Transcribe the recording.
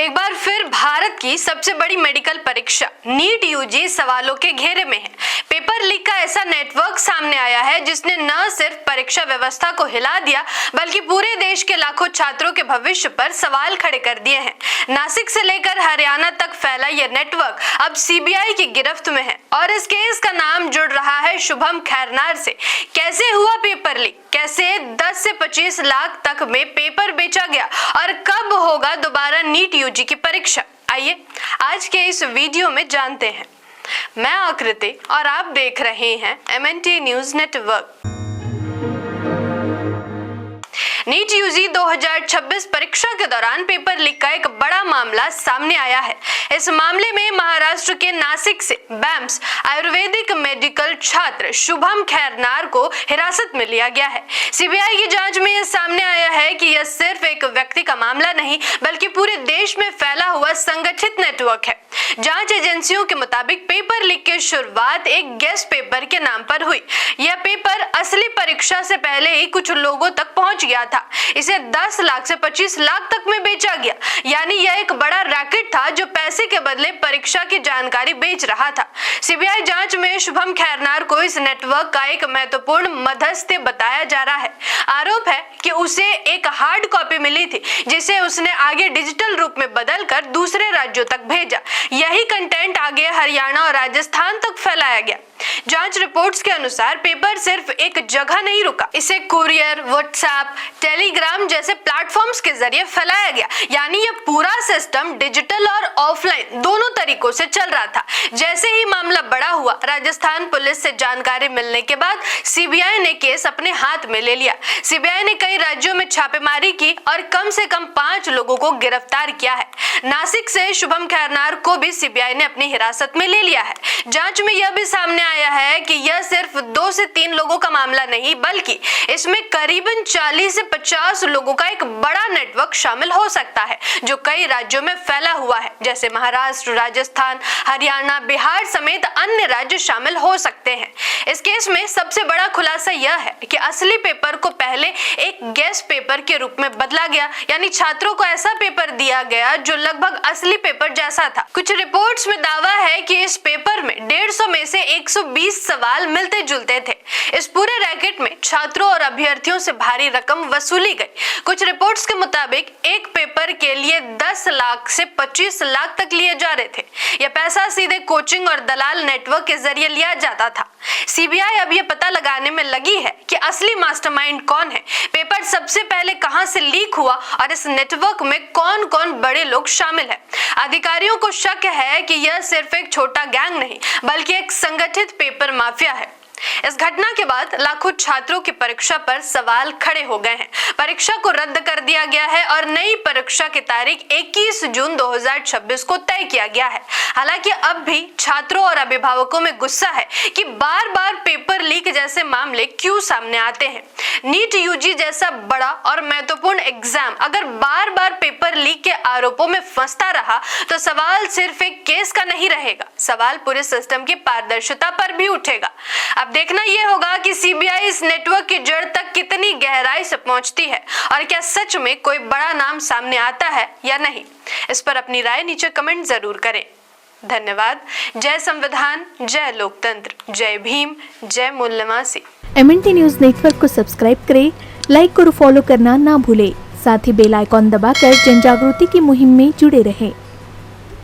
एक बार फिर भारत की सबसे बड़ी मेडिकल परीक्षा नीट यूजी सवालों के घेरे में है। पेपर लीक का ऐसा नेटवर्क सामने आया है जिसने न सिर्फ परीक्षा व्यवस्था को हिला दिया बल्कि पूरे देश के लाखों छात्रों के भविष्य पर सवाल खड़े कर दिए हैं। नासिक से लेकर हरियाणा तक फैला यह नेटवर्क अब सीबीआई की गिरफ्त में है और इस केस का नाम जुड़ रहा है शुभम खैरनार से। कैसे हुआ पेपर लीक, कैसे 10 से 25 लाख तक में पेपर बेचा गया और कब होगा दोबारा नीट यूजी की परीक्षा, आइए आज के इस वीडियो में जानते हैं। मैं आकृति और आप देख रहे हैं MNT news network. NEET UG 2026 परीक्षा के दौरान पेपर लीक का एक बड़ा मामला सामने आया है। इस मामले में महाराष्ट्र के नासिक से BAMS आयुर्वेदिक मेडिकल छात्र शुभम खैरनार को हिरासत में लिया गया है। सीबीआई की जांच में यह सामने आया है कि यह सिर्फ एक व्यक्ति का मामला नहीं बल्कि पूरे देश में फैला हुआ संगठित नेटवर्क है। जांच एजेंसियों के मुताबिक पेपर लीक की शुरुआत एक गेस्ट पेपर के नाम पर हुई। यह पेपर असली परीक्षा से पहले ही कुछ लोगों तक पहुंच गया था। इसे 10 लाख से 25 लाख तक में बेचा गया, यानी यह एक बड़ा रैकेट था जो पैसे के बदले परीक्षा की जानकारी बेच रहा था। सीबीआई जांच में शुभम खैरनार को इस नेटवर्क का एक महत्वपूर्ण मध्यस्थ बताया जा रहा है। आरोप है कि उसे एक हार्ड कॉपी मिली थी जिसे उसने आगे डिजिटल रूप में बदलकर दूसरे राज्यों तक भेजा। यही कंटेंट आगे हरियाणा और राजस्थान तक फैलाया गया। जांच रिपोर्ट्स के अनुसार पेपर सिर्फ एक जगह नहीं रुका, इसे कुरियर, व्हाट्सएप, टेलीग्राम जैसे प्लेटफॉर्म्स के जरिए फैलाया गया, यानी यह पूरा सिस्टम डिजिटल और ऑफलाइन दोनों तरीकों से चल रहा था। जैसे ही मामला बड़ा हुआ, राजस्थान पुलिस से जानकारी मिलने के बाद सीबीआई ने केस अपने हाथ में ले लिया। सीबीआई ने कई राज्यों में छापेमारी की और कम से कम 5 लोगों को गिरफ्तार किया है। नासिक से शुभम खैरनार को भी सीबीआई ने अपनी हिरासत में ले लिया है। जांच में यह भी सामने आया है कि यह सिर्फ 2 से 3 लोगों का मामला नहीं बल्कि इसमें करीबन 40 से 50 लोगों का एक बड़ा नेटवर्क शामिल हो सकता है जो कई राज्यों में फैला हुआ है, जैसे महाराष्ट्र, राजस्थान, हरियाणा, बिहार समेत अन्य राज्य शामिल हो सकते हैं। इस केस में सबसे बड़ा खुलासा यह है कि असली पेपर को पहले एक गेस्ट पेपर के रूप में बदला गया, यानी छात्रों को ऐसा पेपर दिया गया जो लगभग असली पेपर जैसा था। कुछ रिपोर्ट्स में दावा है कि इस पेपर में 150 में से 120 सवाल मिलते जुलते थे। इस पूरे रैकेट में छात्रों और अभ्यर्थियों से भारी रकम वसूली गई। कुछ रिपोर्ट्स के मुताबिक एक पेपर के लिए 10 लाख से 25 लाख तक लिए जा रहे थे। यह पैसा सीधे कोचिंग और दलाल नेटवर्क के जरिए लिया जाता था। सीबीआई अब यह पता लगाने में लगी है कि असली मास्टरमाइंड कौन है, पेपर सबसे पहले कहां से लीक हुआ और इस नेटवर्क में कौन-कौन बड़े लोग शामिल हैं। अधिकारियों को शक है कि यह सिर्फ एक छोटा गैंग नहीं बल्कि एक संगठित पेपर माफिया है। इस घटना के बाद लाखों छात्रों की परीक्षा पर सवाल खड़े हो गए हैं। परीक्षा को रद्द कर दिया गया है और नई परीक्षा की तारीख 21 जून 2026 को तय किया गया है। हालांकि अब भी छात्रों और अभिभावकों में गुस्सा है कि बार-बार पेपर लीक जैसे मामले क्यों सामने आते हैं। नीट यूजी जैसा बड़ा और महत्वपूर्ण एग्जाम अगर बार-बार पेपर लीक के आरोपों में फंसता रहा तो सवाल सिर्फ एक केस का नहीं रहेगा, सवाल पूरे सिस्टम की पारदर्शिता पर भी उठेगा। अब देखना यह होगा कि सीबीआई इस नेटवर्क की जड़ तक कितनी गहराई से पहुंचती है और क्या सच में कोई बड़ा नाम सामने आता है या नहीं। इस पर अपनी राय नीचे कमेंट जरूर करें। धन्यवाद। जय संविधान, जय लोकतंत्र, जय भीम, जय मूल निवासी। MNT न्यूज नेटवर्क को सब्सक्राइब करें, लाइक और फॉलो करना ना भूलें। साथ ही बेल आइकॉन दबाकर जन जागृति की मुहिम में जुड़े रहें।